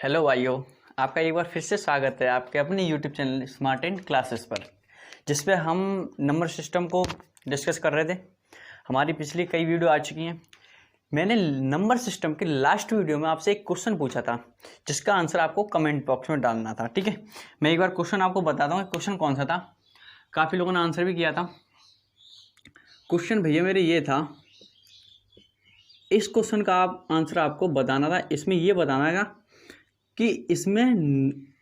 Hello भाइयों, आपका एक बार फिर से स्वागत है आपके अपने YouTube channel smart and classes पर, जिस पे हम नंबर सिस्टम को डिस्कस कर रहे थे। हमारी पिछली कई वीडियो आ चुकी हैं। मैंने नंबर सिस्टम के लास्ट वीडियो में आपसे एक क्वेश्चन पूछा था, जिसका आंसर आपको कमेंट बॉक्स में डालना था। ठीक है, मैं एक बार क्वेश्चन आपको बताता हूँ। क्वेश्चन कौन सा था, काफ़ी लोगों ने आंसर भी किया था। क्वेश्चन भैया मेरे ये था, इस क्वेश्चन का आंसर आपको बताना था। इसमें ये बताना था कि इसमें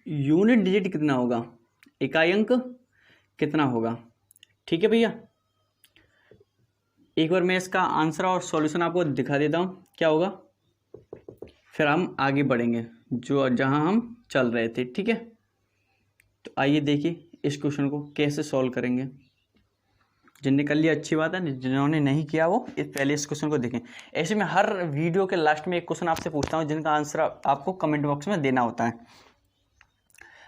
यूनिट डिजिट कितना होगा, इकाई अंक कितना होगा। ठीक है भैया, एक बार मैं इसका आंसर और सॉल्यूशन आपको दिखा देता हूँ क्या होगा, फिर हम आगे बढ़ेंगे जहाँ हम चल रहे थे। ठीक है, तो आइए देखिए इस क्वेश्चन को कैसे सॉल्व करेंगे। जिनने कर लिया अच्छी बात है, जिन्होंने नहीं किया वो पहले इस क्वेश्चन को देखें। ऐसे में हर वीडियो के लास्ट में एक क्वेश्चन आपसे पूछता हूँ, जिनका आंसर आपको कमेंट बॉक्स में देना होता है।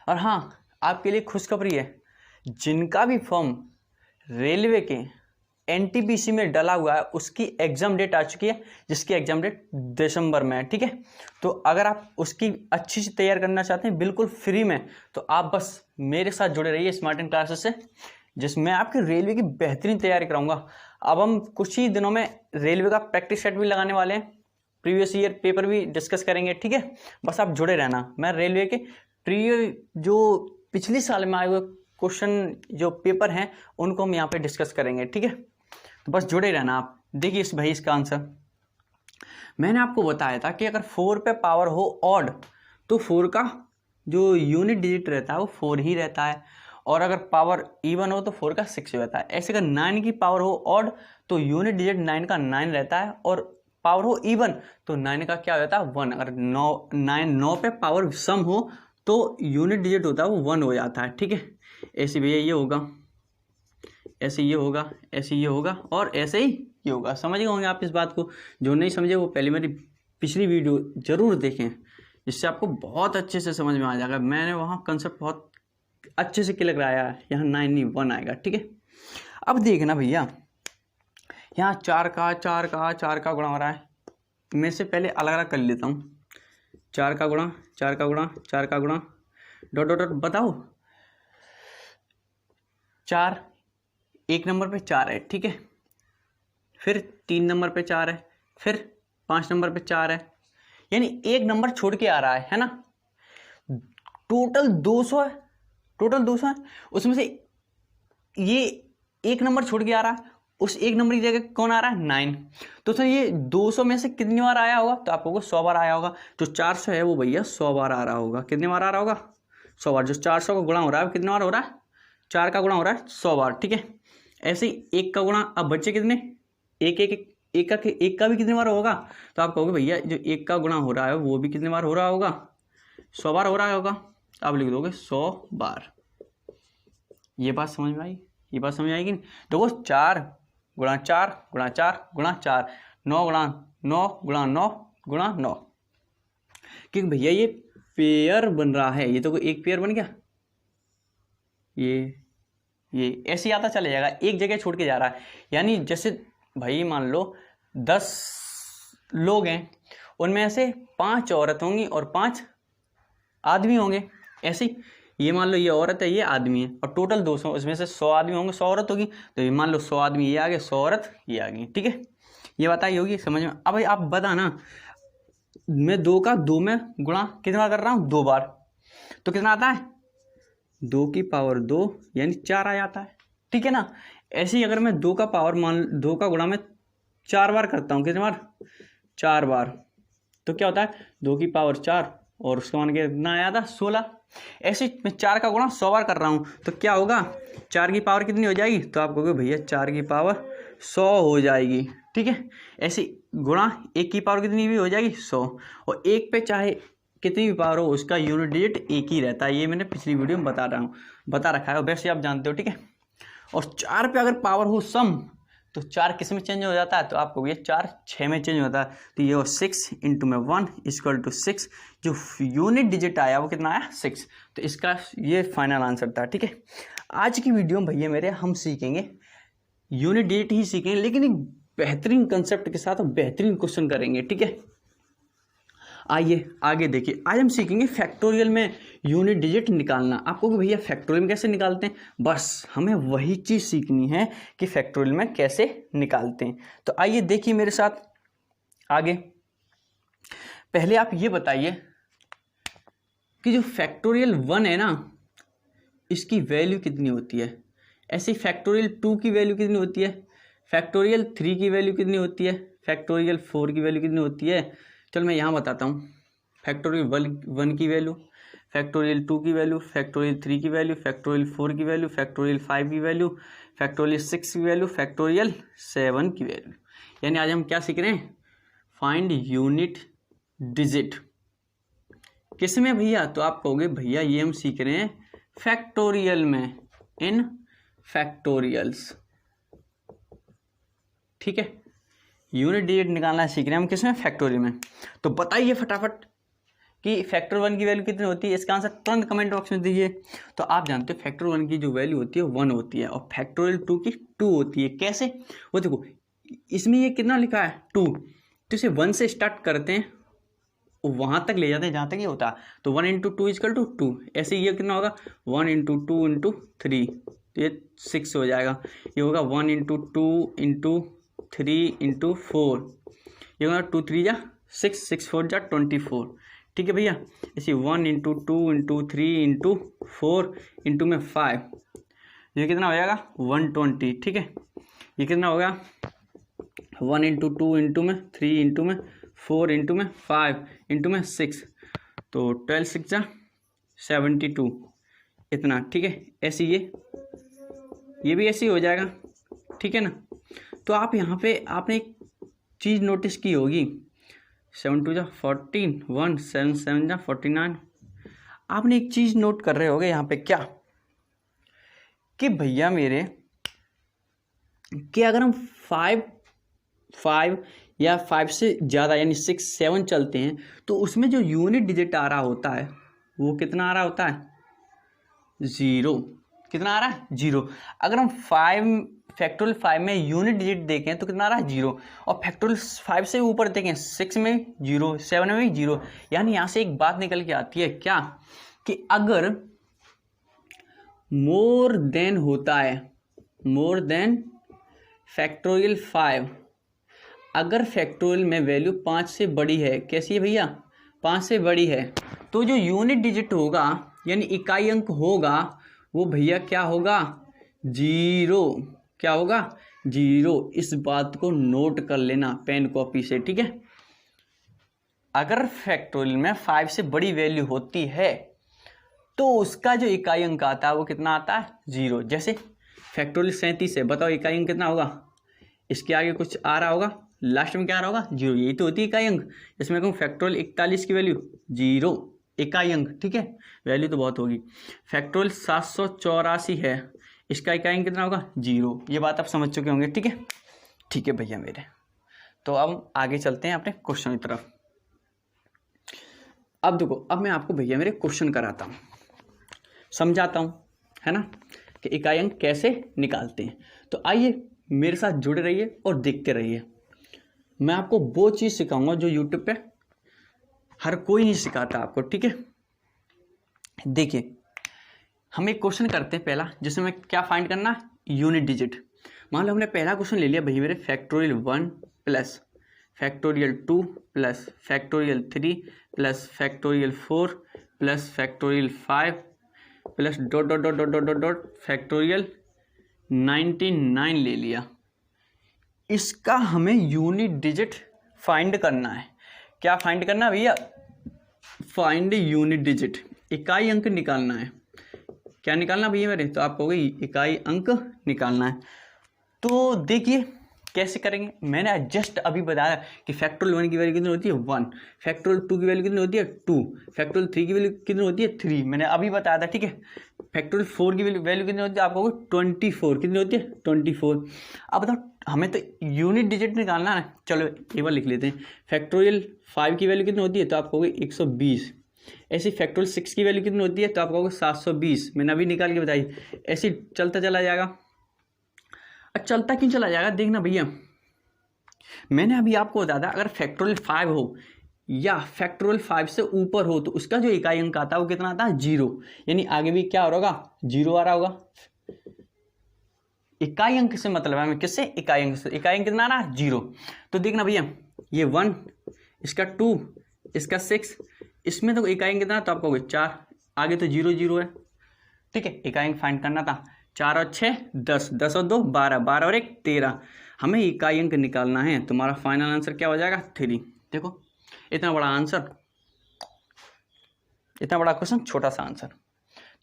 और हाँ, आपके लिए खुशखबरी है, जिनका भी फॉर्म रेलवे के एनटीपीसी में डला हुआ है उसकी एग्जाम डेट आ चुकी है, जिसकी एग्जाम डेट दिसंबर में है। ठीक है, तो अगर आप उसकी अच्छी से तैयार करना चाहते हैं बिल्कुल फ्री में, तो आप बस मेरे साथ जुड़े रहिए स्मार्ट एंड क्लासेस से, जिसमें आपकी रेलवे की बेहतरीन तैयारी कराऊंगा। अब हम कुछ ही दिनों में रेलवे का प्रैक्टिस सेट भी लगाने वाले हैं, प्रीवियस ईयर पेपर भी डिस्कस करेंगे। ठीक है, बस आप जुड़े रहना। मैं रेलवे के जो पिछले साल में आए हुए क्वेश्चन जो पेपर हैं उनको हम यहाँ पे डिस्कस करेंगे। ठीक है, तो बस जुड़े रहना आप। देखिए इसका आंसर मैंने आपको बताया था कि अगर 4 पे पावर हो ऑड, तो 4 का जो यूनिट डिजिट रहता है वो 4 ही रहता है, और अगर पावर इवन हो तो 4 का 6 रहता है। ऐसे अगर 9 की पावर हो ऑड तो यूनिट डिजिट 9 का 9 रहता है, और पावर हो इवन तो 9 का क्या रहता है 1। अगर 9 पे पावर सम हो तो यूनिट डिजिट होता है वो 1 हो जाता है। ठीक है, ऐसे भैया ये होगा, ऐसे ये होगा, ऐसे ये होगा, और ऐसे ही ये होगा। समझ गए होंगे आप इस बात को। जो नहीं समझे वो पहले मेरी पिछली वीडियो जरूर देखें, जिससे आपको बहुत अच्छे से समझ में आ जाएगा। मैंने वहाँ कंसेप्ट बहुत अच्छे से क्लियर कराया है। यहाँ 9 नहीं 1 आएगा। ठीक है, अब देखना भैया, यहाँ 4 का गुणा हो रहा है। मैं से पहले अलग अलग कर लेता हूँ। 4 का गुणा, 4 का गुणा, 4 का गुणा, डॉट डॉट डॉट, बताओ 4 एक नंबर पे 4 है। ठीक है, फिर 3 नंबर पे 4 है, फिर 5 नंबर पे 4 है, यानी एक नंबर छोड़ के आ रहा है ना। टोटल 200 है, टोटल 200 है। उसमें से ये एक नंबर छोड़ के आ रहा है, उस एक नंबर की जगह कौन आ रहा है 9। तो सर ये 200 में से कितनी बार आया होगा, तो आपको 100 बार आया होगा। जो 400 है वो भैया 100 बार आ रहा होगा। कितनी बार आ रहा होगा 100 बार। जो 400 का गुणा हो रहा है कितनी बार हो रहा है, 4 का गुणा हो रहा है 100 बार। ठीक है, ऐसे ही 1 का गुणा, अब बच्चे कितने, एक का भी कितनी बार होगा, तो आप कहोगे भैया जो 1 का गुणा हो रहा है वो भी कितनी बार हो रहा होगा 100 बार हो रहा होगा। आप लिख दोगे 100 बार। ये बात समझ में आई, ये बात समझ आएगी। देखो 4 गुणा 4 गुणा 4 गुणा 4, 9 गुणा 9 गुणा 9 गुणा 9, क्योंकि भैया ये पेयर बन रहा है। ये तो एक पेयर बन गया, ये ऐसे आता चले जाएगा, एक जगह छोड़ के जा रहा है। यानी जैसे भाई मान लो 10 लोग हैं, उनमें से 5 औरत होंगी और 5 आदमी होंगे। ऐसे ये मान लो ये औरत है, ये आदमी है, और टोटल 200, उसमें से 100 आदमी होंगे, 100 औरत होगी। तो ये मान लो 100 आदमी ये आ गए, 100 औरत ये आ गई। ठीक है, ये बताइए होगी समझ में। अब भाई आप बताना, मैं 2 का 2 में गुणा कितनी बार कर रहा हूँ 2 बार, तो कितना आता है 2 की पावर 2 यानी 4 आ जाता है। ठीक है ना। ऐसे ही अगर मैं 2 का पावर 2 का गुणा में 4 बार करता हूँ, कितनी बार 4 बार, तो क्या होता है 2 की पावर 4 और उसका मान के कितना आया था 16। ऐसे मैं 4 का गुणा 100 बार कर रहा हूँ, तो क्या होगा 4 की पावर कितनी हो जाएगी, तो आप कहोगे भैया 4 की पावर 100 हो जाएगी। ठीक है, ऐसे गुणा 1 की पावर कितनी भी हो जाएगी 100, और 1 पे चाहे कितनी भी पावर हो उसका यूनिट डिजिट 1 ही रहता है। ये मैंने पिछली वीडियो में बता रखा है, वैसे आप जानते हो। ठीक है, और 4 पे अगर पावर हो सम, तो 4 किस में चेंज हो जाता है, तो आपको ये 4 6 में चेंज होता है। तो ये 6 इंटू में 1 इक्वल टू 6, जो यूनिट डिजिट आया वो कितना आया 6। तो इसका ये फाइनल आंसर था। ठीक है, आज की वीडियो में भैया मेरे हम सीखेंगे यूनिट डिजिट ही सीखेंगे, लेकिन एक बेहतरीन कंसेप्ट के साथ बेहतरीन क्वेश्चन करेंगे। ठीक है, आइए आगे देखिए, आज हम सीखेंगे फैक्टोरियल में यूनिट डिजिट निकालना। आपको कि भैया फैक्टोरियल में कैसे निकालते हैं, बस हमें वही चीज़ सीखनी है कि फैक्टोरियल में कैसे निकालते हैं। तो आइए देखिए मेरे साथ आगे। पहले आप ये बताइए कि जो फैक्टोरियल 1 है ना, इसकी वैल्यू कितनी होती है। ऐसे ही फैक्टोरियल 2 की वैल्यू कितनी होती है, फैक्टोरियल 3 की वैल्यू कितनी होती है, फैक्टोरियल 4 की वैल्यू कितनी होती है। चलो मैं यहाँ बताता हूँ। फैक्टोरियल 1 की वैल्यू, फैक्टोरियल 2 की वैल्यू, फैक्टोरियल 3 की वैल्यू, फैक्टोरियल 4 की वैल्यू, फैक्टोरियल 5 की वैल्यू, फैक्टोरियल 6 की वैल्यू, फैक्टोरियल 7 की वैल्यू। यानी आज हम क्या सीख रहे हैं, फाइंड यूनिट डिजिट। किस में भैया, तो आप कहोगे भैया ये हम सीख रहे हैं फैक्टोरियल में, इन फैक्टोरियल्स। ठीक है, यूनिट डिजिट निकालना सीख रहे हैं हम किस में, फैक्टोरियल में। तो बताइए फटाफट कि फैक्टर 1 की वैल्यू कितनी होती है, इसका आंसर तुरंत कमेंट बॉक्स में दीजिए। तो आप जानते हो फैक्टर 1 की जो वैल्यू होती है 1 होती है और फैक्टोरियल 2 की 2 होती है। कैसे, वो देखो इसमें ये कितना लिखा है 2, तो इसे 1 से स्टार्ट करते हैं वहाँ तक ले जाते हैं जहाँ तक ये होता है। तो 1 × 2 = 2। ऐसे ये कितना होगा 1 × 2 × 3, तो ये 6 हो जाएगा। ये होगा 1 × 2 × 3 × 4, ये होगा 2 3 जा 6, 6 4 जा 24। ठीक है भैया, इसी 1 × 2 × 3 × 4 × में 5, ये कितना हो जाएगा 120। ठीक है, ये कितना होगा 1 × 2 × में 3 × में 4 × में 5 × में 6, तो 12 6 जा 72 इतना। ठीक है, ऐसे ये भी ऐसे ही हो जाएगा। ठीक है ना। तो आप यहाँ पे आपने एक चीज़ नोटिस की होगी, 7 2 जा 14, 1 7 7 जा 49। आपने एक चीज़ नोट कर रहे होगे यहाँ पे, क्या कि भैया मेरे कि अगर हम 5 या 5 से ज़्यादा यानी 6 7 चलते हैं तो उसमें जो यूनिट डिजिट आ रहा होता है वो कितना आ रहा होता है, 0। कितना आ रहा है, 0। अगर हम फैक्टोरियल 5 में यूनिट डिजिट देखें तो कितना आ रहा है, 0। और फैक्टोरियल 5 से ऊपर देखें 6 में 0, 7 में भी 0। यानी यहाँ से एक बात निकल के आती है क्या, कि अगर मोर देन होता है, मोर देन फैक्टोरियल 5, अगर फैक्टोरियल में वैल्यू 5 से बड़ी है, कैसी है भैया 5 से बड़ी है, तो जो यूनिट डिजिट होगा यानी इकाई अंक होगा वो भैया क्या होगा, 0। क्या होगा, 0। इस बात को नोट कर लेना पेन कॉपी से। ठीक है, अगर फैक्टोरियल में 5 से बड़ी वैल्यू होती है तो उसका जो इकाई अंक आता है वो कितना आता है, 0। जैसे फैक्टोरियल 37 है, बताओ इकाई अंक कितना होगा, इसके आगे कुछ आ रहा होगा, लास्ट में क्या आ रहा होगा, 0। यही तो होती है इकाई अंक। इसमें कहूँ फैक्टोरियल 41 की वैल्यू 0 इकाई अंक। ठीक है, वैल्यू तो बहुत होगी। फैक्टोरियल 784 है, इसका इकाई अंक कितना होगा, 0। ये बात आप समझ चुके होंगे। ठीक है, ठीक है भैया मेरे। तो अब आगे चलते हैं अपने क्वेश्चन की तरफ। अब देखो, अब मैं आपको भैया मेरे क्वेश्चन कराता हूँ, समझाता हूँ, है ना, कि इकाई अंक कैसे निकालते हैं। तो आइए मेरे साथ जुड़े रहिए और देखते रहिए। मैं आपको वो चीज़ सिखाऊंगा जो यूट्यूब पे हर कोई नहीं सिखाता आपको। ठीक है, देखिए हम एक क्वेश्चन करते हैं पहला, जिसमें क्या फाइंड करना, यूनिट डिजिट। मान लो हमने पहला क्वेश्चन ले लिया भैया मेरे, factorial 1 plus factorial 2 plus factorial 3 plus factorial 4 plus factorial 5 plus dot dot dot dot dot dot factorial 99 ले लिया। इसका हमें यूनिट डिजिट फाइंड करना है। क्या फाइंड करना है भैया, फाइंड यूनिट डिजिट, इकाई अंक निकालना है। क्या निकालना भैया मेरे, तो आप कहोगे इकाई अंक निकालना है। तो देखिए कैसे करेंगे। मैंने जस्ट अभी बताया कि फैक्टोरियल 1 की वैल्यू कितनी होती है, 1। फैक्टोरियल 2 की वैल्यू कितनी होती है, 2। फैक्टोरियल 3 की वैल्यू कितनी होती है, 3। मैंने अभी बताया था। ठीक है, फैक्टोरियल 4 की वैल्यू कितनी होती है, आप कहोगे 24। कितनी होती है, 24। अब बताओ हमें तो यूनिट डिजिट निकालना है। चलो एक बार लिख लेते हैं। फैक्टोरियल 5 की वैल्यू कितनी होती है, तो आप कहोगे 120। ऐसी फैक्टोरियल 6 की वैल्यू कितनी होती है, तो आप कहोगे 720। मैंने अभी निकाल के बताई। ऐसे चलता चला जाएगा। अब चलता क्यों चला जाएगा, देखना भैया, मैंने अभी आपको बताया था अगर फैक्टोरियल 5 हो, या फैक्टोरियल 5 से ऊपर हो तो उसका जो इकाई अंक आता है वो कितना आता है 0। यानी आगे भी क्या हो रहा होगा 0 आ रहा होगा। इकाई अंक से मतलब है हमें किससे, इकाई अंक से। इकाई अंक कितना आ रहा है 0। तो देखना भैया ये 1, इसका 2, इसका 6, इसमें तो इकाई अंक कितना, तो आपको 4, आगे तो 0 0 है। ठीक है, इकाई अंक फाइंड करना था। 4 और 6 10, 10 और 2 12, 12 और 1 13। हमें इकाई अंक निकालना है। तुम्हारा फाइनल आंसर क्या हो जाएगा 3। देखो इतना बड़ा आंसर, इतना बड़ा क्वेश्चन, छोटा सा आंसर।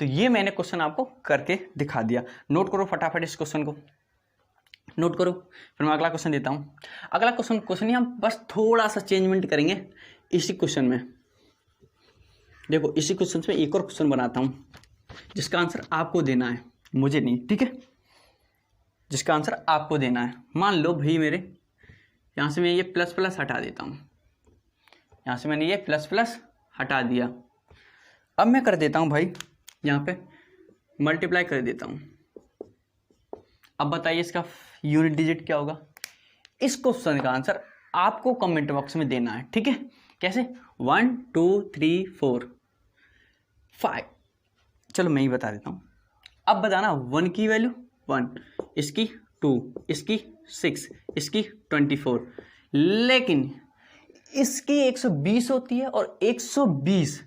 तो ये मैंने क्वेश्चन आपको करके दिखा दिया। नोट करो फटाफट इस क्वेश्चन को, नोट करो। फिर मैं अगला क्वेश्चन देता हूँ। अगला क्वेश्चन ही हम बस थोड़ा सा चेंजमेंट करेंगे इसी क्वेश्चन में। देखो इसी क्वेश्चन में एक और क्वेश्चन बनाता हूँ जिसका आंसर आपको देना है, मुझे नहीं, ठीक है, जिसका आंसर आपको देना है। मान लो भाई मेरे यहाँ से मैं ये प्लस प्लस हटा देता हूँ, यहाँ से मैंने ये प्लस प्लस हटा दिया। अब मैं कर देता हूँ भाई यहाँ पे मल्टीप्लाई कर देता हूँ। अब बताइए इसका यूनिट डिजिट क्या होगा। इस क्वेश्चन का आंसर आपको कमेंट बॉक्स में देना है, ठीक है। कैसे 1 2 3 4 5, चलो मैं ही बता देता हूँ। अब बताना 1 की वैल्यू 1, इसकी 2, इसकी 6, इसकी 24, लेकिन इसकी 120 होती है और 120,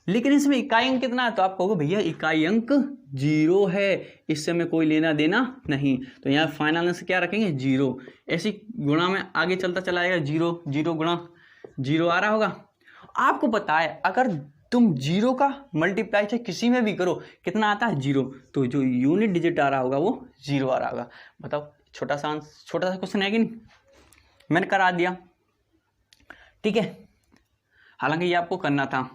लेकिन इसमें इकाई अंक कितना है, तो आप कहोगे भैया इकाई अंक 0 है, इससे में कोई लेना देना नहीं। तो यहाँ फाइनल आंसर क्या रखेंगे 0। ऐसी गुणा में आगे चलता चला जाएगा, 0 0 गुणा 0 आ रहा होगा। आपको पता है अगर तुम 0 का मल्टीप्लाई चाहे किसी में भी करो कितना आता है 0, तो जो यूनिट डिजिट आ रहा होगा वो 0 आ रहा होगा। बताओ छोटा सा क्वेश्चन है कि नहीं, मैंने करा दिया, ठीक है। हालांकि ये आपको करना था।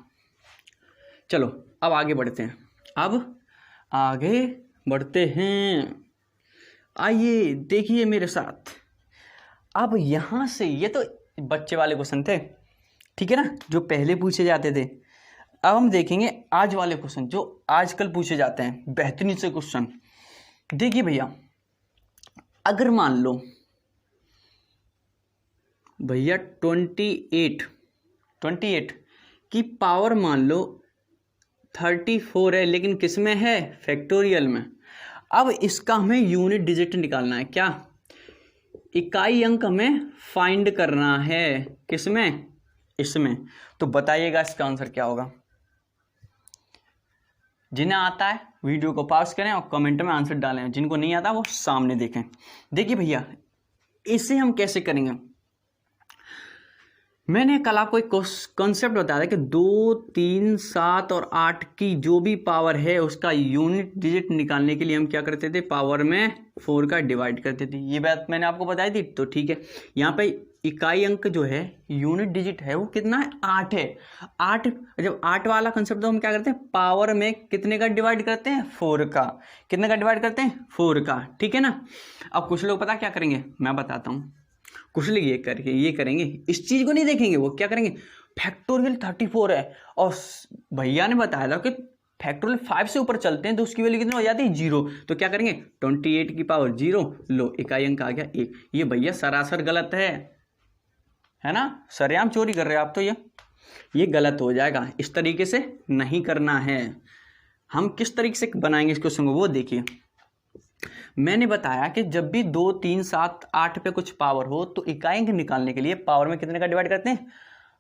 चलो अब आगे बढ़ते हैं, अब आगे बढ़ते हैं। आइए देखिए मेरे साथ। अब यहाँ से ये तो बच्चे वाले क्वेश्चन थे, ठीक है ना, जो पहले पूछे जाते थे। अब हम देखेंगे आज वाले क्वेश्चन जो आजकल पूछे जाते हैं, बेहतरीन से क्वेश्चन। देखिए भैया अगर मान लो भैया 28 की पावर मान लो 34 है, लेकिन किस में है, फैक्टोरियल में। अब इसका हमें यूनिट डिजिट निकालना है, क्या, इकाई अंक हमें फाइंड करना है, किसमें, इसमें। तो बताइएगा इसका आंसर क्या होगा। जिन्हें आता है वीडियो को पॉज करें और कमेंट में आंसर डालें, जिनको नहीं आता वो सामने देखें। देखिए भैया इसे हम कैसे करेंगे, मैंने कल आपको एक कॉन्सेप्ट बताया था कि 2 3 7 और 8 की जो भी पावर है उसका यूनिट डिजिट निकालने के लिए हम क्या करते थे, पावर में 4 का डिवाइड करते थे। ये बात मैंने आपको बताई थी, तो ठीक है। यहाँ पे इकाई अंक जो है, यूनिट डिजिट है, वो कितना है, 8 है। 8, जब 8 वाला कंसेप्ट तो हम क्या करते हैं, पावर में कितने का डिवाइड करते हैं, 4 का। कितने का डिवाइड करते हैं, 4 का, ठीक है ना। अब कुछ लोग पता क्या करेंगे, मैं बताता हूँ। कुछ लोग ये करके ये करेंगे, इस चीज को नहीं देखेंगे, वो क्या करेंगे, फैक्टोरियल 34 है और भैया ने बताया था कि फैक्टोरियल 5 से ऊपर चलते हैं तो उसकी वैल्यू कितनी हो जाती है, 0। तो क्या करेंगे, 28 की पावर 0, लो इकाई अंक आ गया 1। ये भैया सरासर गलत है ना, सरेआम चोरी कर रहे हो आप। तो ये गलत हो जाएगा, इस तरीके से नहीं करना है। हम किस तरीके से बनाएंगे इस क्वेश्चन को वो देखिए। मैंने बताया कि जब भी 2 3 7 8 पे कुछ पावर हो तो इकाई अंक निकालने के लिए पावर में कितने का डिवाइड करते हैं,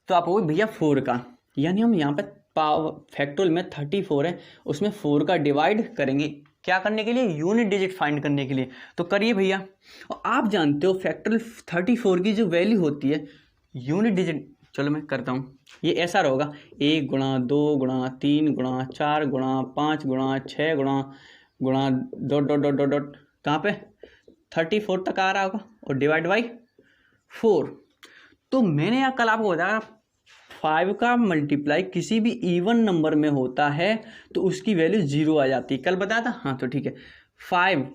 तो आप वो भैया 4 का। यानी हम यहाँ पे पावर फैक्टोरियल में 34 है, उसमें 4 का डिवाइड करेंगे, क्या करने के लिए, यूनिट डिजिट फाइंड करने के लिए। तो करिए भैया। और आप जानते हो फैक्टोरियल 34 की जो वैल्यू होती है यूनिट डिजिट, चलो मैं करता हूँ, ये ऐसा रहेगा 1 गुणा 2 गुणा 3 गुणा 4 गुणा 5 गुणा 6 गुणा dot dot dot dot dot, कहाँ पे 34 तक आ रहा होगा, और डिवाइड बाई 4। तो मैंने यहाँ कल आपको बताया 5 का मल्टीप्लाई किसी भी इवन नंबर में होता है तो उसकी वैल्यू 0 आ जाती है, कल बताया था। हाँ तो ठीक है, 5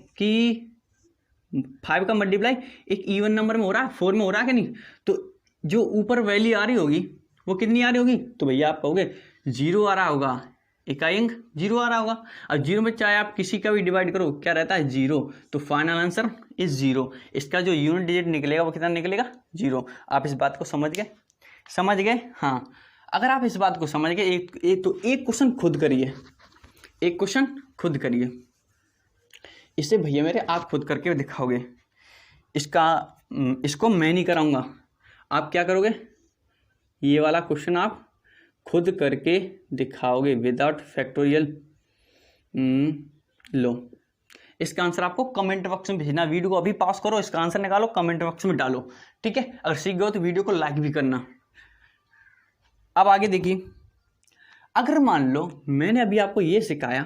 का मल्टीप्लाई एक इवन नंबर में हो रहा है, 4 में हो रहा है कि नहीं, तो जो ऊपर वैल्यू आ रही होगी वो कितनी आ रही होगी, तो भैया आप कहोगे 0 आ रहा होगा, इकाई अंक 0 आ रहा होगा। अब 0 में चाहे आप किसी का भी डिवाइड करो क्या रहता है, 0। तो फाइनल आंसर इज 0। इसका जो यूनिट डिजिट निकलेगा वो कितना निकलेगा, 0। आप इस बात को समझ गए। समझ गए? हाँ, अगर आप इस बात को समझ गए, एक क्वेश्चन खुद करिए, एक क्वेश्चन खुद करिए। इसे भैया मेरे आप खुद करके दिखाओगे, इसको मैं नहीं कराऊंगा, आप क्या करोगे, ये वाला क्वेश्चन आप खुद करके दिखाओगे विदाउट फैक्टोरियल। लो, इसका आंसर आपको कमेंट बॉक्स में भेजना। वीडियो को अभी पॉज करो, इसका आंसर निकालो, कमेंट बॉक्स में डालो, ठीक है? अगर सीख गए तो वीडियो को लाइक भी करना। अब आगे देखिए, अगर मान लो मैंने अभी आपको ये सिखाया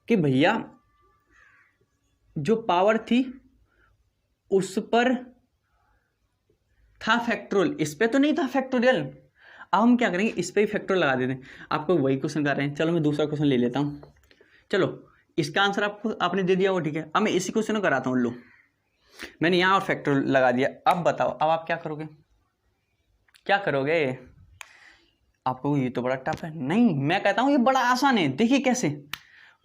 कि भैया जो पावर थी उस पर था फैक्टोरियल, इस पे तो नहीं था फैक्टोरियल। अब हम क्या करेंगे, इस पे ही फैक्टोरियल लगा देते हैं। आपको वही क्वेश्चन कर रहे हैं, चलो मैं दूसरा क्वेश्चन ले लेता हूँ। चलो, इसका आंसर आपने दे दिया वो, ठीक है। अब मैं इसी क्वेश्चन को कराता हूँ। लो, मैंने यहाँ और फैक्टोरियल लगा दिया। अब बताओ, अब आप क्या करोगे, क्या करोगे? आपको ये तो बड़ा टफ है। नहीं, मैं कहता हूँ ये बड़ा आसान है। देखिए कैसे,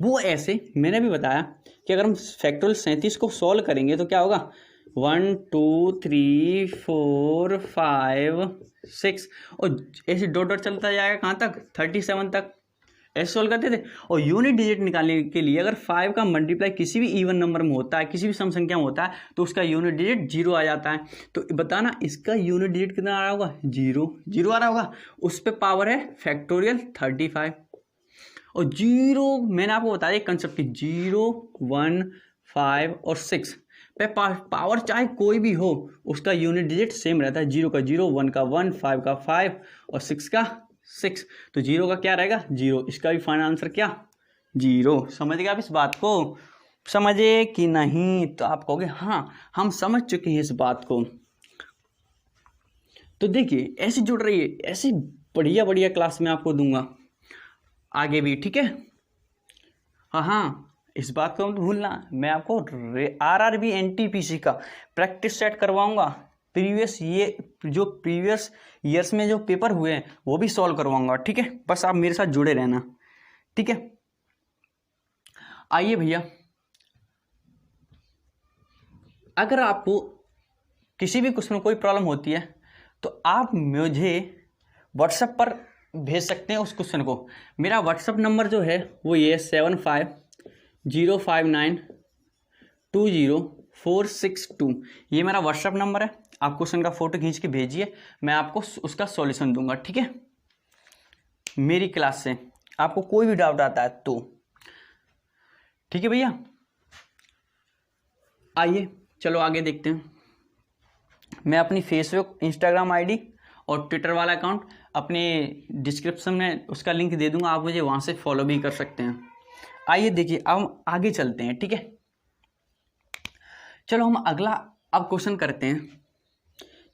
वो ऐसे मैंने भी बताया कि अगर हम फैक्टोरियल 37 को सॉल्व करेंगे तो क्या होगा, 1 2 3 4 5 6 और ऐसे डॉट डॉट चलता जाएगा कहाँ तक, 37 तक। ऐसे सॉल्व करते थे। और यूनिट डिजिट निकालने के लिए अगर 5 का मल्टीप्लाई किसी भी इवन नंबर में होता है, किसी भी सम संख्या में होता है, तो उसका यूनिट डिजिट 0 आ जाता है। तो बताना इसका यूनिट डिजिट कितना आ रहा होगा, 0 आ रहा होगा। उस पर पावर है फैक्टोरियल 35 और 0 मैंने आपको बताया कंसेप्ट की, 0 1 5 और 6 पे पावर चाहे कोई भी हो उसका यूनिट डिजिट सेम रहता है। 0 का 0, 1 का 1, 5 का 5 और 6 का 6। तो 0 का क्या रहेगा, 0। इसका भी फाइनल आंसर क्या, 0। समझ गए आप इस बात को, समझे कि नहीं? तो आप कहोगे हाँ हम समझ चुके हैं इस बात को। तो देखिए ऐसे जुड़ रही है, ऐसी बढ़िया बढ़िया क्लास में आपको दूंगा आगे भी, ठीक है? हाँ, इस बात को मत भूलना, मैं आपको RRB NTPC का प्रैक्टिस सेट करवाऊंगा। प्रीवियस ईयर्स में जो पेपर हुए हैं वो भी सॉल्व करवाऊंगा, ठीक है? बस आप मेरे साथ जुड़े रहना, ठीक है? आइए भैया, अगर आपको किसी भी क्वेश्चन में कोई प्रॉब्लम होती है तो आप मुझे व्हाट्सएप पर भेज सकते हैं उस क्वेश्चन को। मेरा व्हाट्सएप नंबर जो है वो ये 7505920462। ये मेरा व्हाट्सएप नंबर है। आप क्वेश्चन का फोटो खींच के भेजिए, मैं आपको उसका सॉल्यूशन दूंगा, ठीक है? मेरी क्लास से आपको कोई भी डाउट आता है तो, ठीक है भैया? आइए चलो आगे देखते हैं। मैं अपनी फेसबुक, इंस्टाग्राम आईडी और ट्विटर वाला अकाउंट अपने डिस्क्रिप्शन में उसका लिंक दे दूंगा, आप मुझे वहां से फॉलो भी कर सकते हैं। आइए देखिए, अब हम आगे चलते हैं, ठीक है? चलो हम अगला अब क्वेश्चन करते हैं।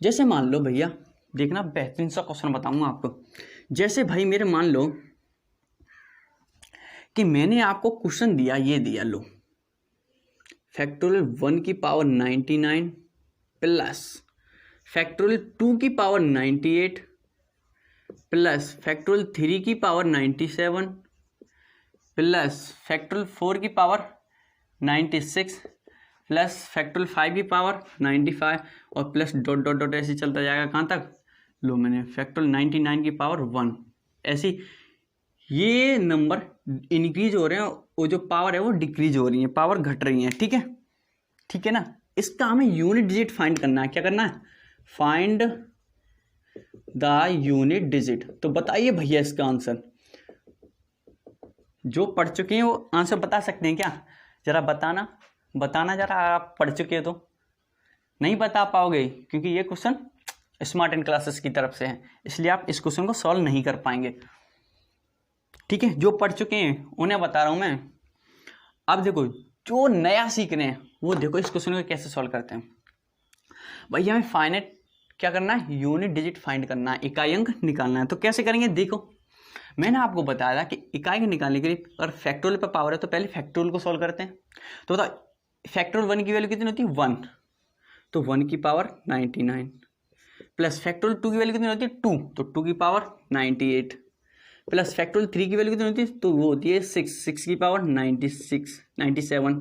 जैसे मान लो भैया, देखना बेहतरीन सा क्वेश्चन बताऊंगा आपको। जैसे भाई मेरे मान लो कि मैंने आपको क्वेश्चन दिया, ये दिया, लो, फैक्टोरियल 1 की पावर 99 प्लस फैक्टोरियल 2 की पावर 98 प्लस फैक्टोरियल 3 की पावर 97 प्लस फैक्टोरियल 4 की पावर 96 प्लस फैक्टोरियल 5 की पावर 95 और प्लस डॉट डॉट डॉट ऐसे चलता जाएगा कहाँ तक, लो मैंने फैक्टोरियल 99 की पावर 1। ऐसी ये नंबर इंक्रीज हो रहे हैं, वो जो पावर है वो डिक्रीज हो रही है, पावर घट रही है, ठीक है? ठीक है ना? इसका हमें यूनिट डिजिट फाइंड करना है। क्या करना है, फाइंड द यूनिट डिजिट। तो बताइए भैया इसका आंसर, जो पढ़ चुके हैं वो आंसर बता सकते हैं क्या? जरा बताना जरा, आप पढ़ चुके हैं तो नहीं बता पाओगे क्योंकि ये क्वेश्चन स्मार्ट एंड क्लासेस की तरफ से है, इसलिए आप इस क्वेश्चन को सॉल्व नहीं कर पाएंगे, ठीक है? जो पढ़ चुके हैं उन्हें बता रहा हूं मैं। अब देखो, जो नया सीख रहे हैं वो देखो इस क्वेश्चन को कैसे सॉल्व करते हैं। भाई हमें फाइनाइट क्या करना है, यूनिट डिजिट फाइंड करना है, इकाई अंक निकालना है। तो कैसे करेंगे, देखो मैंने आपको बताया था कि इकाई अंक निकालने के लिए अगर फैक्टोरियल पर पावर है तो पहले फैक्टोरियल को सॉल्व करते हैं। तो बताओ फैक्टोरियल 1 की वैल्यू कितनी होती है, 1, तो 1 की पावर 99 प्लस फैक्टोरियल 2 की वैल्यू कितनी होती है, 2, तो 2 की पावर 98 प्लस फैक्टोरियल 3 की वैल्यू कितनी होती है, तो वो होती है 6 की पावर 97।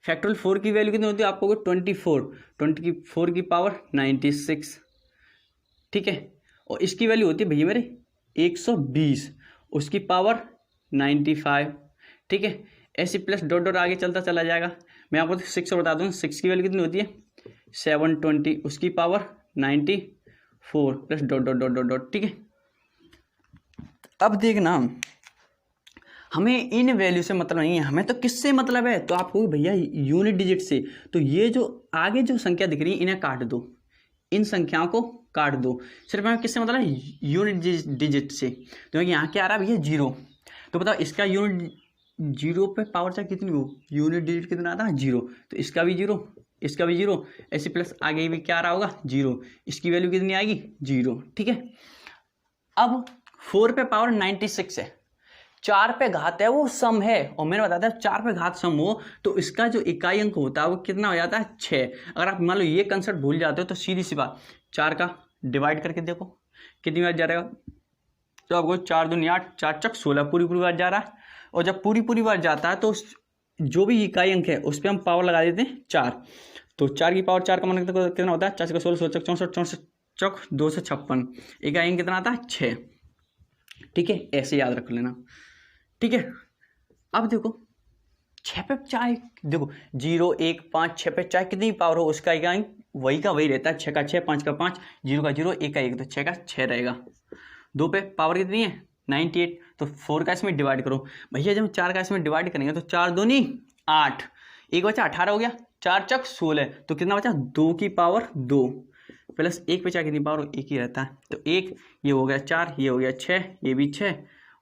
फैक्टोरियल 4 की वैल्यू कितनी होती है, आपको 24 की 4 की पावर 96, ठीक है? और इसकी वैल्यू होती है भैया मेरे 120, उसकी पावर 95, ठीक है। ऐसे प्लस डॉट डॉट आगे चलता चला जाएगा। मैं आपको 6 और बता दूँ, 6 की वैल्यू कितनी होती है 720, उसकी power 94 plus dot dot dot dot dot, ठीक है। अब देखना हमें इन वैल्यू से मतलब नहीं है, हमें तो किससे मतलब है, तो आपको भैया यूनिट डिजिट से। तो ये जो आगे जो संख्या दिख रही है इन्हें काट दो, इन संख्याओं को काट दो, सिर्फ हमें किससे मतलब है यूनिट डिजिट से। तो यहाँ क्या आ रहा है भैया 0, तो बताओ इसका यूनिट 0 पे पावर चाहे कितनी हो, यूनिट डिजिट कितना आता है 0, तो इसका भी 0, इसका भी 0, ऐसे प्लस आगे भी क्या आ रहा होगा 0, इसकी वैल्यू कितनी आएगी 0, ठीक है। अब 4 पे पावर 96 है, 4 पे घात है वो सम है, और मैंने बताया था 4 पे घात सम हो तो इसका जो इकाई अंक होता है वो कितना हो जाता है 6। अगर आप मान लो ये कंसेप्ट भूल जाते हो तो सीधी सी बात 4 का डिवाइड करके देखो कितनी बार जा रहेगा, तो आपको 4 दूनी 8, 4 चक 16 पूरी बार जा रहा है। और जब पूरी बार जाता है तो जो भी इकाई अंक है उस पर हम पावर लगा देते हैं 4, तो 4 की पावर 4 का मान कितना होता है 4 का 16, 16 चक 64, 64 चक 256, इकाई अंक कितना आता है 6, ठीक है। ऐसे याद रख लेना, ठीक है। अब देखो 6 पे चाहे देखो 0 1 5 6 पे चाहे कितनी पावर हो उसका इकाई वही का वही रहता है, 6 का 6, 5 का 5, 0 का 0, 1 का 1, तो 6 का 6 रहेगा। 2 पे पावर कितनी है 98, तो 4 का इसमें डिवाइड करो भैया, जब 4 का इसमें डिवाइड करेंगे तो 4 दूनी 8, एक बचा 18 हो गया, 4 चक 16, तो कितना बचा 2 की पावर 2 प्लस 1 बचा कितनी पावर 1 ही रहता है, तो 1 ये हो गया 4, ये हो गया 6, ये भी 6,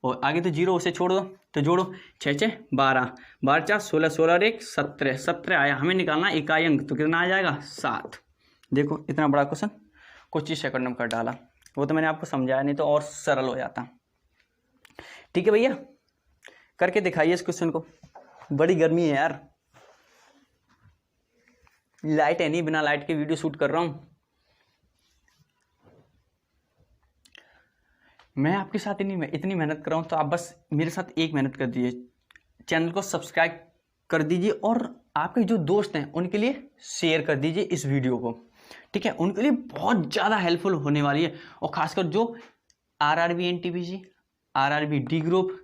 और आगे तो 0 उसे छोड़ दो, तो जोड़ो 6 6 12, 12 4 16, 16 और 1 17, 17 आया, हमें निकालना इकाई अंक, तो कितना आ जाएगा 7। देखो इतना बड़ा क्वेश्चन कुछ ही सेकंड में कर डाला, वो तो मैंने आपको समझाया, नहीं तो और सरल हो जाता, ठीक है भैया। करके दिखाइए इस क्वेश्चन को, बड़ी गर्मी है यार, लाइट है नहीं, बिना लाइट के वीडियो शूट कर रहा हूं। मैं आपके साथ इतनी मेहनत कर रहा हूँ, तो आप बस मेरे साथ एक मेहनत कर दीजिए, चैनल को सब्सक्राइब कर दीजिए, और आपके जो दोस्त हैं उनके लिए शेयर कर दीजिए इस वीडियो को, ठीक है। उनके लिए बहुत ज़्यादा हेल्पफुल होने वाली है, और ख़ासकर जो RRB NTPC, RRB D group,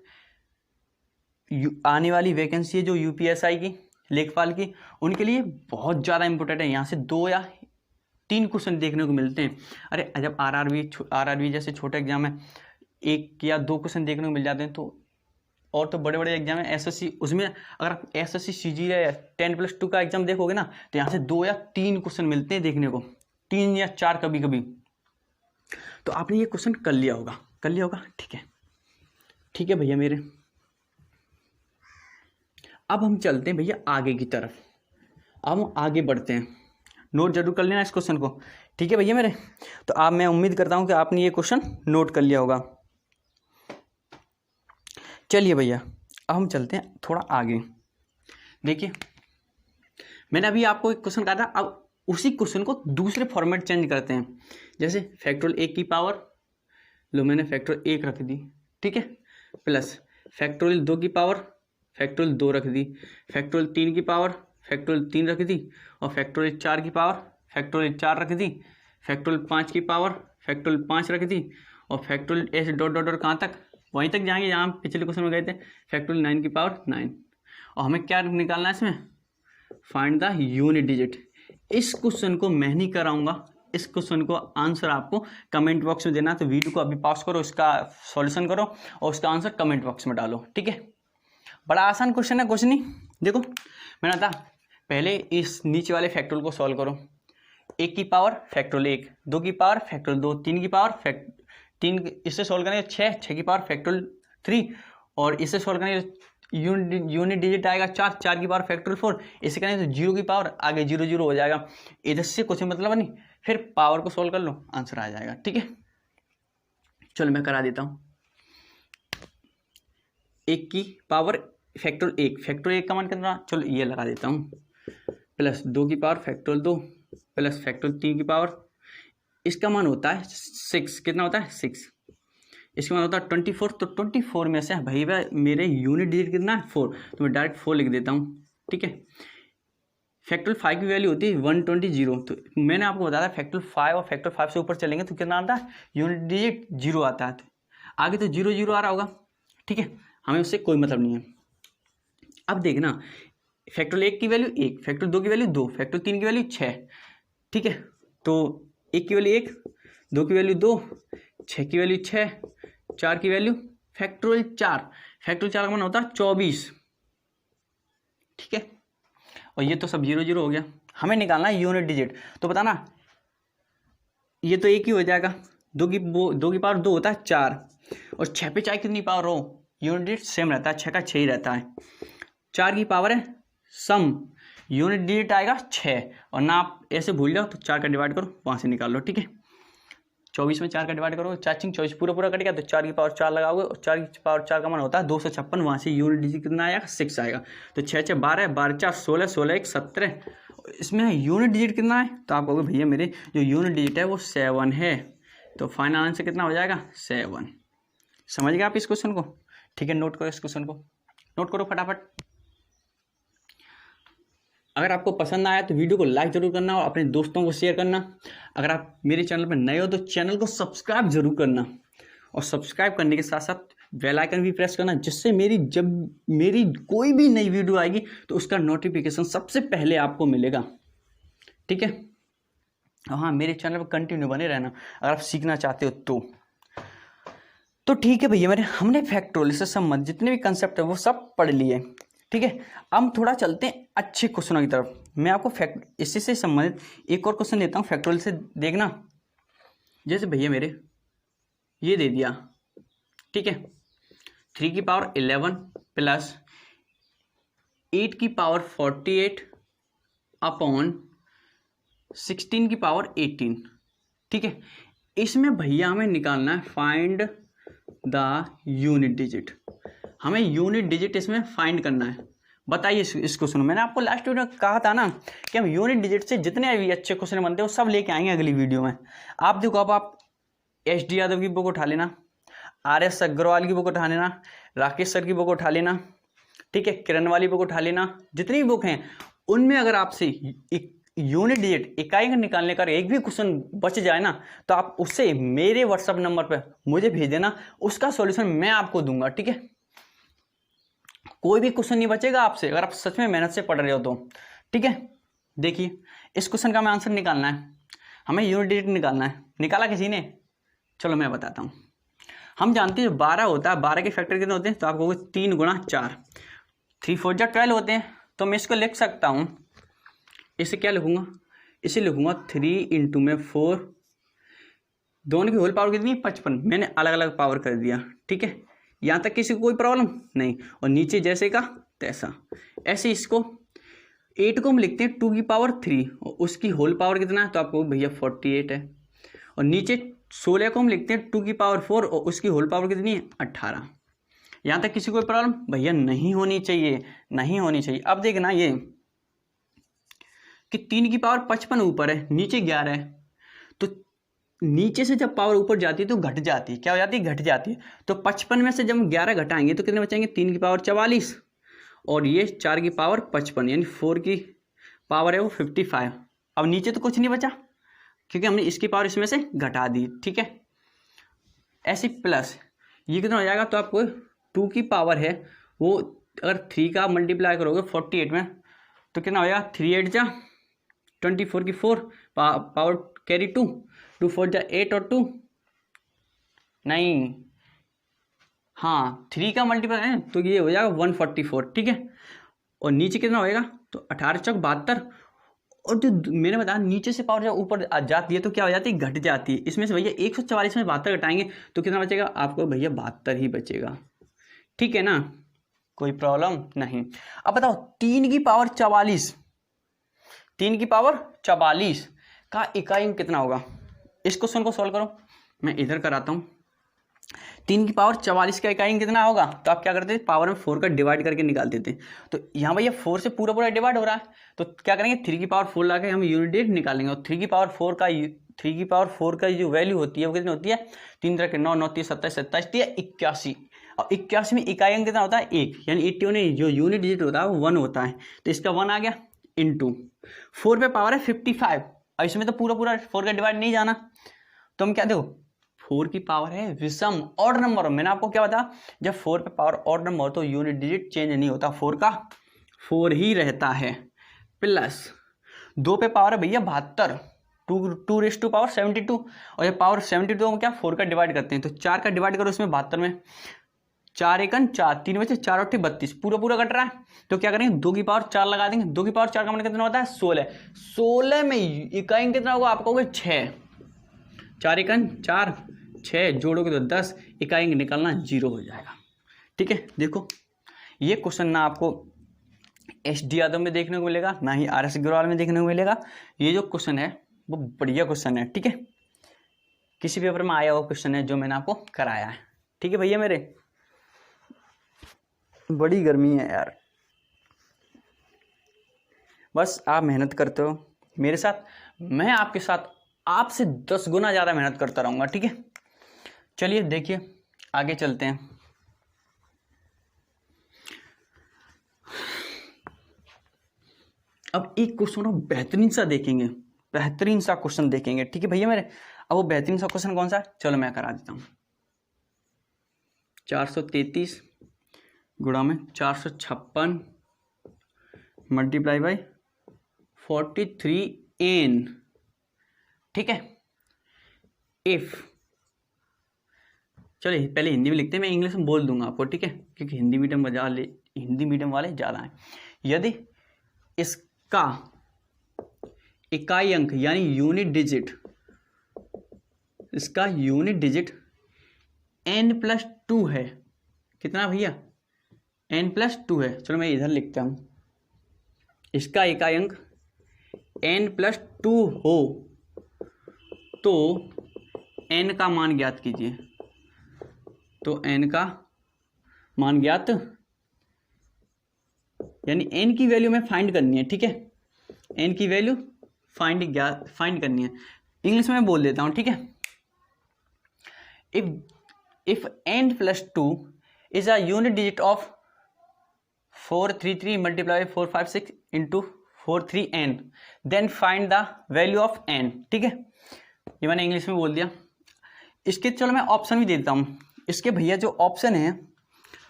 आने वाली वैकेंसी है जो यूपीएसआई की, लेखपाल की, उनके लिए बहुत ज़्यादा इंपॉर्टेंट है। यहाँ से 2 या 3 क्वेश्चन देखने को मिलते हैं। अरे जब आरआरबी जैसे छोटे एग्जाम है 1 या 2 क्वेश्चन देखने को मिल जाते हैं, तो और तो बड़े बड़े एग्जाम है एसएससी, उसमें अगर आप एसएससी सीजी या 10+2 का एग्जाम देखोगे ना, तो यहाँ से 2 या 3 क्वेश्चन मिलते हैं देखने को, 3 या 4 कभी कभी। तो आपने ये क्वेश्चन कर लिया होगा, ठीक है भैया मेरे। अब हम चलते हैं भैया आगे की तरफ, अब हम आगे बढ़ते हैं, नोट जरूर कर लेना इस क्वेश्चन को, ठीक है भैया मेरे। तो आप, मैं उम्मीद करता हूं कि आपने ये क्वेश्चन नोट कर लिया होगा। चलिए भैया अब हम चलते हैं थोड़ा आगे। देखिए मैंने अभी आपको एक क्वेश्चन कहा था, अब उसी क्वेश्चन को दूसरे फॉर्मेट चेंज करते हैं। जैसे फैक्टोरियल 1 की पावर लो, मैंने फैक्टोरियल 1 रख दी, ठीक है, प्लस फैक्टोरियल 2 की पावर फैक्टोरियल 2 रख दी, फैक्टोरियल 3 की पावर फैक्टोरियल 3 रख दी, और फैक्टोरियल 4 की पावर फैक्टोरियल 4 रख दी, फैक्टोरियल 5 की पावर फैक्टोरियल 5 रख दी, और फैक्टोरियल ऐसे डॉट डॉट डॉट कहाँ तक, वहीं तक जाएंगे जहाँ पिछले क्वेश्चन में गए थे, फैक्टोरियल 9 की पावर 9। और हमें क्या निकालना है इसमें, फाइंड द यूनिट डिजिट। इस क्वेश्चन को मैं नहीं कराऊंगा, इस क्वेश्चन को आंसर आपको कमेंट बॉक्स में देना। तो वीडियो को अभी पॉज करो, इसका सॉल्यूशन करो और उसका आंसर कमेंट बॉक्स में डालो, ठीक है। बड़ा आसान क्वेश्चन है, कुछ नहीं। देखो मैंने कहा पहले इस नीचे वाले फैक्टोरियल को सॉल्व करो। 1 की पावर फैक्टोरियल 1, 2 की पावर फैक्टोरियल 2, 3 की पावर 3, इससे सॉल्व करेंगे 6, 6 की पावर फैक्टोरियल 3, और इससे सॉल्व करेंगे यूनिट डिजिट आएगा 4, 4 की पावर फैक्टोरियल 4, इसे करेंगे तो 0 की पावर आगे 0 0 हो जाएगा। इधर से कुछ मतलब नहीं, फिर पावर को सॉल्व कर लो, आंसर आ जाएगा, ठीक है। चलो मैं करा देता हूँ। 1 की पावर फैक्टोरियल 1, फैक्टोरियल 1 का मान कितना, चलो ये लगा देता हूँ, प्लस 2 की पावर फैक्टोरियल 2 प्लस फैक्टोरियल 3 की पावर, इसका मान होता है 6, कितना होता है 6, इसका मान होता है 24, तो 24 में से भाई मेरे यूनिट डिजिट कितना है 4, तो मैं डायरेक्ट 4 लिख देता हूँ, ठीक है। फैक्टोरियल 5 की वैल्यू होती है 120। तो मैंने आपको बताया फैक्टोरियल 5 और फैक्टोरियल 5 से ऊपर चलेंगे तो कितना आता है, यूनिट डिजिट 0 आता है। तो आगे तो 0 0 आ रहा होगा, ठीक है, हमें उससे कोई मतलब नहीं है। अब देखना फैक्टोरियल 1 की वैल्यू 1, फैक्टोरियल 2 की वैल्यू 2, फैक्टोरियल 3 की वैल्यू 6, ठीक है। तो 1 की वैल्यू 1, 2 की वैल्यू 2, 6 की वैल्यू 6, 4 की वैल्यू फैक्टोरियल 4, फैक्टोरियल 4 का मान होता है 24, ठीक है। और ये तो सब 0 0 हो गया, हमें निकालना है यूनिट डिजिट। तो बताना ये तो 1 ही हो जाएगा, 2 की पावर 2 होता है 4, और 6 पे चाहे कितनी पावर हो यूनिट डिजिट सेम रहता है, 6 का 6 ही रहता है। 4 की पावर है सम, यूनिट डिजिट आएगा 6, और ना आप ऐसे भूल जाओ तो 4 का डिवाइड करो, वहाँ से निकाल लो, ठीक है। 24 में 4 का डिवाइड करो, 4 24 पूरा कटेगा, तो 4 की पावर 4 लगाओगे, और 4 की पावर 4 का मान होता है 256, वहाँ से यूनिट डिजिट कितना आएगा 6 आएगा। तो 6 6 12, 12 4 16, 16 1 17, इसमें यूनिट डिजिट कितना है, तो आप कहोगे भैया मेरे जो यूनिट डिजिट है वो 7 है, तो फाइनल आंसर कितना हो जाएगा 7। समझ गए आप इस क्वेश्चन को, ठीक है। नोट करो इस क्वेश्चन को, नोट करो फटाफट। अगर आपको पसंद आया तो वीडियो को लाइक जरूर करना और अपने दोस्तों को शेयर करना। अगर आप मेरे चैनल पर नए हो तो चैनल को सब्सक्राइब जरूर करना, और सब्सक्राइब करने के साथ साथ बेल आइकन भी प्रेस करना, जिससे जब मेरी कोई भी नई वीडियो आएगी तो उसका नोटिफिकेशन सबसे पहले आपको मिलेगा, ठीक है। हाँ, मेरे चैनल पर कंटिन्यू बने रहना अगर आप सीखना चाहते हो तो ठीक है भैया मेरे, हमने फैक्टोरियल से संबंधित जितने भी कंसेप्ट है वो सब पढ़ लिए, ठीक है। अब थोड़ा चलते हैं अच्छे क्वेश्चनों की तरफ। मैं आपको इसी से संबंधित एक और क्वेश्चन देता हूँ फैक्टोरियल से, देखना। जैसे भैया मेरे ये दे दिया, ठीक है, 3 की पावर 11 प्लस 8 की पावर 48 अपॉन 16 की पावर 18, ठीक है। इसमें भैया हमें निकालना है फाइंड द यूनिट डिजिट, हमें यूनिट डिजिट इसमें फाइंड करना है। बताइए इस क्वेश्चन में, मैंने आपको लास्ट वीडियो में कहा था ना कि हम यूनिट डिजिट से जितने भी अच्छे क्वेश्चन बनते हैं वो सब लेके आएंगे अगली वीडियो में। आप देखो, अब आप SD यादव की बुक उठा लेना, RS अग्रवाल की बुक उठा लेना, राकेश सर की बुक उठा लेना, ठीक है, किरण वाली बुक उठा लेना, जितनी भी बुक हैं उनमें अगर आपसे यूनिट डिजिट इकाई का निकालने का एक भी क्वेश्चन बच जाए ना, तो आप उससे मेरे व्हाट्सएप नंबर पर मुझे भेज देना, उसका सॉल्यूशन मैं आपको दूंगा, ठीक है। कोई भी क्वेश्चन नहीं बचेगा आपसे अगर आप सच में मेहनत से पढ़ रहे हो तो, ठीक है। देखिए इस क्वेश्चन का हमें आंसर निकालना है, हमें यूनिट डिजिट निकालना है। निकाला किसी ने? चलो मैं बताता हूँ। हम जानते हैं 12 होता है, 12 के फैक्टर कितने होते हैं, तो आप कहोगे 3 गुणा 4, 3 4 जा 12 होते हैं। तो मैं इसको लिख सकता हूँ, इसे क्या लिखूंगा, इसे लिखूंगा 3 इंटू में 4, दोनों की होल पावर कितनी 55, मैंने अलग अलग पावर कर दिया, ठीक है। यहाँ तक किसी को कोई प्रॉब्लम नहीं, और नीचे जैसे का तैसा। ऐसे इसको 8 को हम लिखते हैं 2 की पावर 3, और उसकी होल पावर कितना है, तो आपको भैया 48 है। और नीचे 16 को हम लिखते हैं 2 की पावर 4, और उसकी होल पावर कितनी है 18। यहाँ तक किसी को कोई प्रॉब्लम भैया नहीं होनी चाहिए, नहीं होनी चाहिए। अब देखना ये कि 3 की पावर 55 ऊपर है, नीचे 11 है, तो नीचे से जब पावर ऊपर जाती है तो घट जाती है, क्या हो जाती है, घट जाती है। तो 55 में से जब हम 11 घटाएंगे तो कितने बचेंगे, 3 की पावर 44, और ये 4 की पावर 55, यानी 4 की पावर है वो 55। अब नीचे तो कुछ नहीं बचा क्योंकि हमने इसकी पावर इसमें से घटा दी, ठीक है। ऐसे प्लस ये कितना हो जाएगा, तो आपको 2 की पावर है वो अगर 3 का मल्टीप्लाई करोगे 48 में तो कितना हो जाएगा, 3 8 जा 24 की 4, पावर कैरी 2, 2 4 जा 8 और 2 नहीं, हाँ 3 का मल्टीप्लाई है तो ये हो जाएगा 144, ठीक है। और नीचे कितना होएगा, तो 18 चौक 72, और जो मैंने बताया नीचे से पावर जब ऊपर आ जाती है तो क्या हो जाती है, घट जाती है। इसमें से भैया 144 में 72 घटाएंगे तो कितना बचेगा, आपको भैया 72 ही बचेगा, ठीक है ना, कोई प्रॉब्लम नहीं। अब बताओ 3 की पावर 44, 3 की पावर 44 का इकाई कितना होगा। इस क्वेश्चन को सॉल्व करो, मैं इधर कराता हूँ। 3 की पावर 44 का इकाई कितना होगा, तो आप क्या करते थे, पावर में 4 का डिवाइड करके निकालते थे। तो यहाँ भैया 4 से पूरा डिवाइड हो रहा है, तो क्या करेंगे 3 की पावर 4 लाके हम यूनिट डिजिट निकालेंगे। और 3 की पावर 4 का जो वैल्यू होती है वो कितनी होती है, 3 तरह के 9 9 30 27 27 81। और 81 में इकाई अंक कितना होता है 1, यानी 81 जो यूनिट डिजिट होता है वो 1 होता है, तो इसका 1 आ गया। इंटू 4 पे पावर है 55, और इसमें तो पूरा पूरा 4 का डिवाइड नहीं जाना, तो हम क्या देखो 4 की पावर है विषम ऑड नंबर। मैंने आपको क्या बताया, जब 4 पे पावर ऑड नंबर तो यूनिट डिजिट चेंज नहीं होता, 4 का 4 ही रहता है, प्लस 2 पे पावर है भैया 72, 2 रेज़ टू पावर 72, और ये पावर 72 हम क्या 4 का डिवाइड करते हैं, तो 4 का डिवाइड करो इसमें 72 में, 4 एकन 4, 3 में से 4 और 32, पूरा पूरा कट रहा है, तो क्या करेंगे 2 की पावर 4 लगा देंगे। 2 की पावर 4 का मतलब कितना होता है 16, 16 में इकाई कितना होगा आप कहोगे 6, 4 एकन 4, 6 जोड़ोगे तो 10, इकाई निकालना 0 हो जाएगा। ठीक है, देखो ये क्वेश्चन ना आपको SD यादव में देखने को मिलेगा, ना ही RS अग्रवाल में देखने को मिलेगा। ये जो क्वेश्चन है वो बढ़िया क्वेश्चन है, ठीक है, किसी पेपर में आया हुआ क्वेश्चन है जो मैंने आपको कराया है। ठीक है भैया मेरे, बड़ी गर्मी है यार, बस आप मेहनत करते हो मेरे साथ, मैं आपके साथ आपसे 10 गुना ज़्यादा मेहनत करता रहूँगा। ठीक है, चलिए देखिए आगे चलते हैं। अब एक क्वेश्चन बेहतरीन सा देखेंगे, बेहतरीन सा क्वेश्चन देखेंगे। ठीक है भैया मेरे, अब वो बेहतरीन सा क्वेश्चन कौन सा है, चलो मैं करा देता हूँ। 433 गुणा में 456 मल्टीप्लाई बाई 43n। ठीक है, इफ, चलिए पहले हिंदी में लिखते हैं, मैं इंग्लिश में बोल दूंगा आपको, ठीक है, क्योंकि हिंदी मीडियम वाले ज़्यादा हैं। यदि इसका इकाई अंक यानी यूनिट डिजिट, इसका यूनिट डिजिट n+2 है, कितना भैया n+2 है, चलो मैं इधर लिखता हूँ, इसका इकाई अंक n+2 हो तो n का मान ज्ञात कीजिए। तो n का मान ज्ञात यानी n की वैल्यू में फाइंड करनी है। ठीक है, n की वैल्यू फाइंड करनी है, इंग्लिश में बोल देता हूँ। ठीक है, if n+2 is a unit digit of 433 multiply 456 into 43n, then find the value of n। ठीक है, ये मैंने इंग्लिश में बोल दिया। इसके चलो मैं ऑप्शन भी देता हूँ। इसके भैया जो ऑप्शन है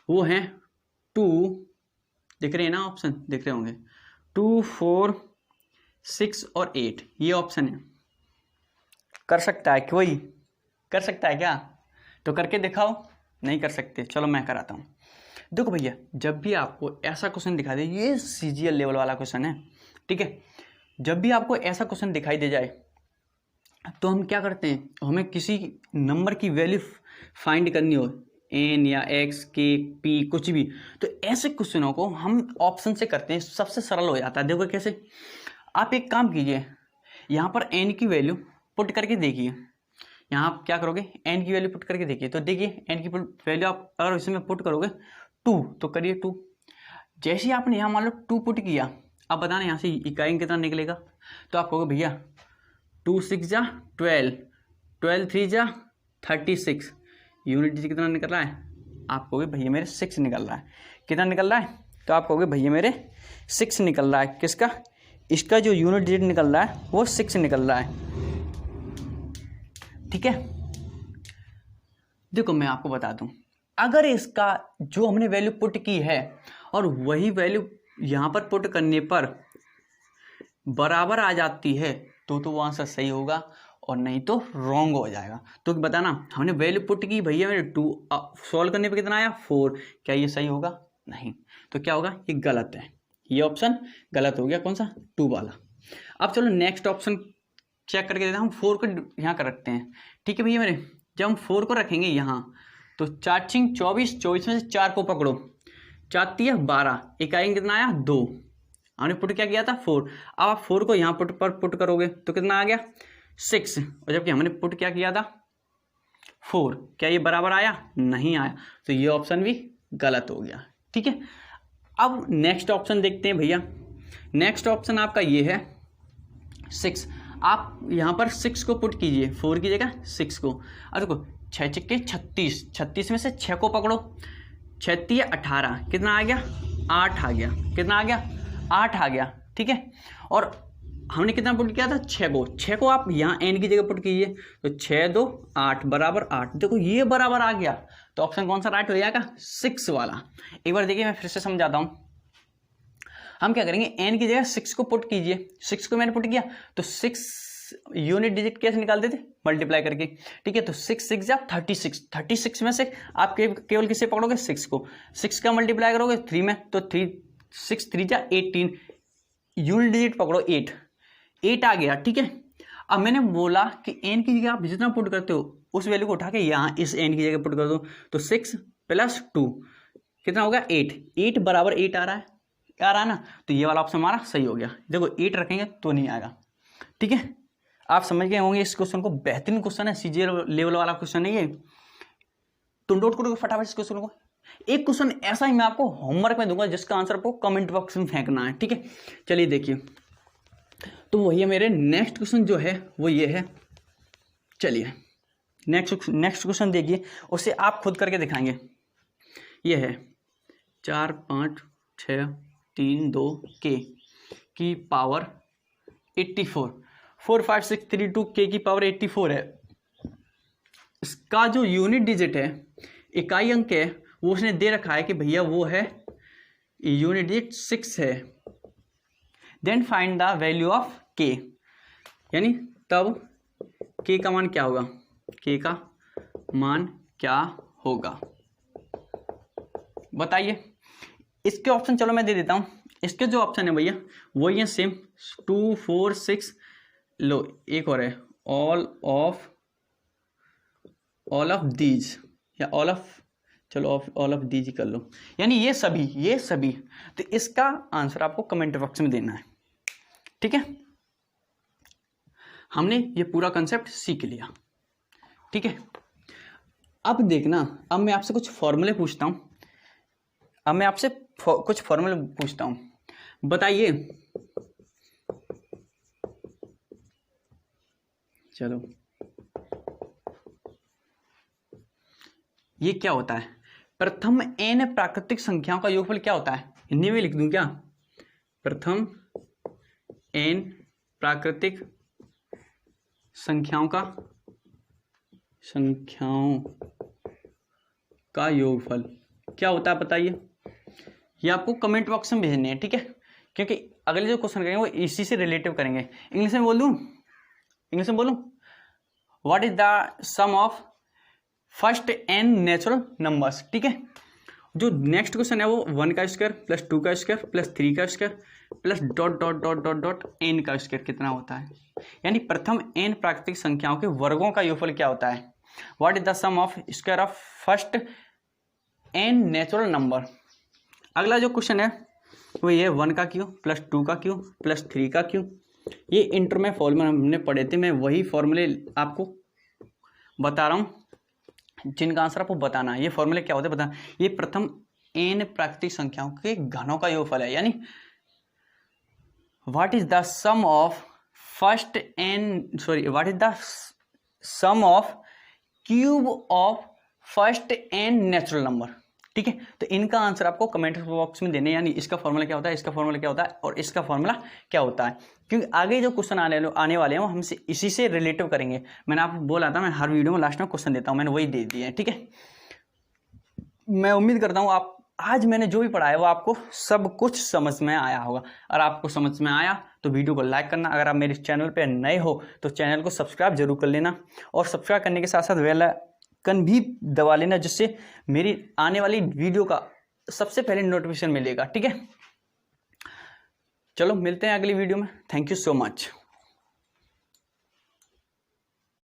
वो है 2, दिख रहे हैं ना, ऑप्शन दिख रहे होंगे, 2, 4, 6 और 8, ये ऑप्शन है। कर सकता है कोई, कर सकता है क्या, तो करके दिखाओ। नहीं कर सकते, चलो मैं कराता हूँ। देखो भैया, जब भी आपको ऐसा क्वेश्चन दिखा दे, ये CGL लेवल वाला क्वेश्चन है, ठीक है, जब भी आपको ऐसा क्वेश्चन दिखाई दे जाए तो हम क्या करते हैं, हमें किसी नंबर की वैल्यू फाइंड करनी हो, n या x, k, p, कुछ भी, तो ऐसे क्वेश्चनों को हम ऑप्शन से करते हैं, सबसे सरल हो जाता है। देखो कैसे, आप एक काम कीजिए, यहाँ पर n की वैल्यू पुट करके देखिए, यहाँ आप क्या करोगे, n की वैल्यू पुट करके देखिए, तो देखिए n की वैल्यू आप अगर इसमें पुट करोगे 2, तो करिए 2, जैसे ही आपने यहाँ मान लो 2 पुट किया, अब बताना यहाँ से इकाई कितना निकलेगा, तो आप कहोगे भैया 2 6 जा 12, 12 3 जा 36, यूनिट डिजिट कितना निकल रहा है, आप कहोगे भैया मेरे 6 निकल रहा है। कितना निकल रहा है, तो आप कहोगे भैया मेरे 6 निकल रहा है। किसका, इसका जो यूनिट डिजिट निकल रहा है वो 6 निकल रहा है। ठीक है, देखो मैं आपको बता दूं, अगर इसका जो हमने वैल्यू पुट की है और वही वैल्यू यहाँ पर पुट करने पर बराबर आ जाती है तो वो आंसर सही होगा, और नहीं तो रॉन्ग हो जाएगा। तो बताना, हमने वैल्यू पुट की भैया मेरे 2, सॉल्व करने पे कितना आया 4, क्या ये सही होगा, नहीं, तो क्या होगा, ये गलत है, ये ऑप्शन गलत हो गया, कौन सा 2 वाला। अब चलो नेक्स्ट ऑप्शन चेक करके देता हूँ, 4 को यहाँ कर रखते हैं। ठीक है भैया मेरे, जब हम 4 को रखेंगे यहाँ, तो 4 6 24, 24 में से 4 को पकड़ो, 4 3 12, इकाई कितना आया 2, हमने पुट क्या किया था 4, अब आप 4 को यहाँ पुट करोगे तो कितना आ गया 6, और जबकि हमने पुट क्या किया था 4, क्या ये बराबर आया, नहीं आया, तो ये ऑप्शन भी गलत हो गया। ठीक है, अब नेक्स्ट ऑप्शन देखते हैं भैया। नेक्स्ट ऑप्शन आपका ये है 6, आप यहाँ पर 6 को पुट कीजिए, 4 की जगह 6 को, अब देखो 6 6 36, 36 में से 6 को पकड़ो, 6 3 18, कितना आ गया 8 आ गया, कितना आ गया 8 आ गया, ठीक है। और हमने कितना पुट किया था, 6 को आप यहाँ n की जगह पुट कीजिए, तो 6 2 8 बराबर 8। देखो ये बराबर आ गया, तो ऑप्शन कौन सा राइट हो जाएगा, 6 वाला। एक बार देखिए मैं फिर से समझाता हूँ। हम क्या करेंगे, n की जगह 6 को पुट कीजिए, 6 को मैंने पुट किया तो 6 यूनिट डिजिट कैसे निकाल देते, मल्टीप्लाई करके, ठीक है। तो 6 6 जा 36, 36 में से आप केवल किसे पकड़ोगे, 6 को, 6 का मल्टीप्लाई करोगे 3 में, तो 6 3 जा 18, यूनिट डिजिट पकड़ो 8 आ गया, ठीक है। अब मैंने बोला कि n की जगह आप जितना पुट करते हो उस वैल्यू को उठा के यहाँ इस n की जगह पुट कर दो, तो 6 + 2 कितना होगा, 8 बराबर 8 आ रहा है ना, तो ये वाला ऑप्शन हमारा सही हो गया। देखो 8 रखेंगे तो नहीं आएगा, ठीक है। आप समझ गए होंगे इस क्वेश्चन को, बेहतरीन क्वेश्चन है, सीजी लेवल वाला क्वेश्चन नहीं है, तो नोट करोगे फटाफट इस क्वेश्चन को। एक क्वेश्चन ऐसा ही मैं आपको होमवर्क में दूंगा जिसका आंसर आपको कमेंट बॉक्स में फेंकना है, ठीक है। चलिए देखिए, तो वही है मेरे नेक्स्ट क्वेश्चन जो है वो ये है। चलिए नेक्स्ट क्वेश्चन देखिए, उससे आप खुद करके दिखाएंगे। ये है 4 5 6 3 2 की पावर 84, 4 5 6 3 2 की पावर 84 है। इसका जो यूनिट डिजिट है, इकाई अंक है, वो उसने दे रखा है कि भैया वो है यूनिट डिजिट 6 है। Then find the value of k, यानी तब k का मान क्या होगा, k का मान क्या होगा बताइए। इसके ऑप्शन चलो मैं दे देता हूं। इसके जो ऑप्शन है भैया वही है सेम, 2 4 6, लो एक और है, ऑल ऑफ दीज, या ऑल ऑफ दीज कर लो, यानी ये सभी। तो इसका आंसर आपको कमेंट बॉक्स में देना है, ठीक है। हमने ये पूरा कंसेप्ट सीख लिया, ठीक है। अब देखना, अब मैं आपसे कुछ फॉर्मूले पूछता हूं, बताइए। चलो ये क्या होता है, प्रथम n प्राकृतिक संख्याओं का योगफल क्या होता है, हिंदी में लिख दूं क्या, प्रथम n प्राकृतिक संख्याओं का योगफल क्या होता है बताइए। ये आपको कमेंट बॉक्स में भेजने हैं, ठीक है, क्योंकि अगले जो क्वेश्चन करेंगे वो इसी से रिलेटिव करेंगे। इंग्लिश में बोलूं, what is the sum of first n natural numbers, ठीक है। जो नेक्स्ट क्वेश्चन है वो 1 का स्क्वायर प्लस 2 का स्क्वायर प्लस 3 का स्क्वायर प्लस डॉट n का स्क्वायर कितना होता है, यानी प्रथम n प्राकृतिक संख्याओं के वर्गों का योगफल क्या होता है। What is the sum of square of first n natural number. अगला जो क्वेश्चन है वो ये 1 का क्यूब प्लस 2 का क्यूब प्लस 3 का क्यूब। ये इंटर में फॉर्मूला हमने पढ़े थे, मैं वही फॉर्मूले आपको बता रहा हूँ जिनका आंसर आपको बताना है। ये फॉर्मूले क्या होते हैं बताना। ये प्रथम n प्राकृतिक संख्याओं के घनों का योगफल है, यानी what is the sum of cube of first n natural number, ठीक है। तो इनका आंसर आपको कमेंट बॉक्स में देने, यानी इसका फॉर्मूला क्या होता है, इसका फॉर्मूला क्या होता है और इसका फॉर्मूला क्या होता है, क्योंकि आगे जो क्वेश्चन आने वाले हैं वो हमसे इसी से रिलेटिव करेंगे। मैंने आपको बोला था मैं हर वीडियो में लास्ट में क्वेश्चन देता हूं, मैंने वही दे दिए हैं, ठीक है। मैं उम्मीद करता हूं आप आज मैंने जो भी पढ़ाया वो आपको सब कुछ समझ में आया होगा। अगर आपको समझ में आया तो वीडियो को लाइक करना, अगर आप मेरे चैनल पर नए हो तो चैनल को सब्सक्राइब जरूर कर लेना, और सब्सक्राइब करने के साथ साथ बेल आइकन भी दबा लेना, जिससे मेरी आने वाली वीडियो का सबसे पहले नोटिफिकेशन मिलेगा, ठीक है। चलो मिलते हैं अगली वीडियो में। Thank you so much.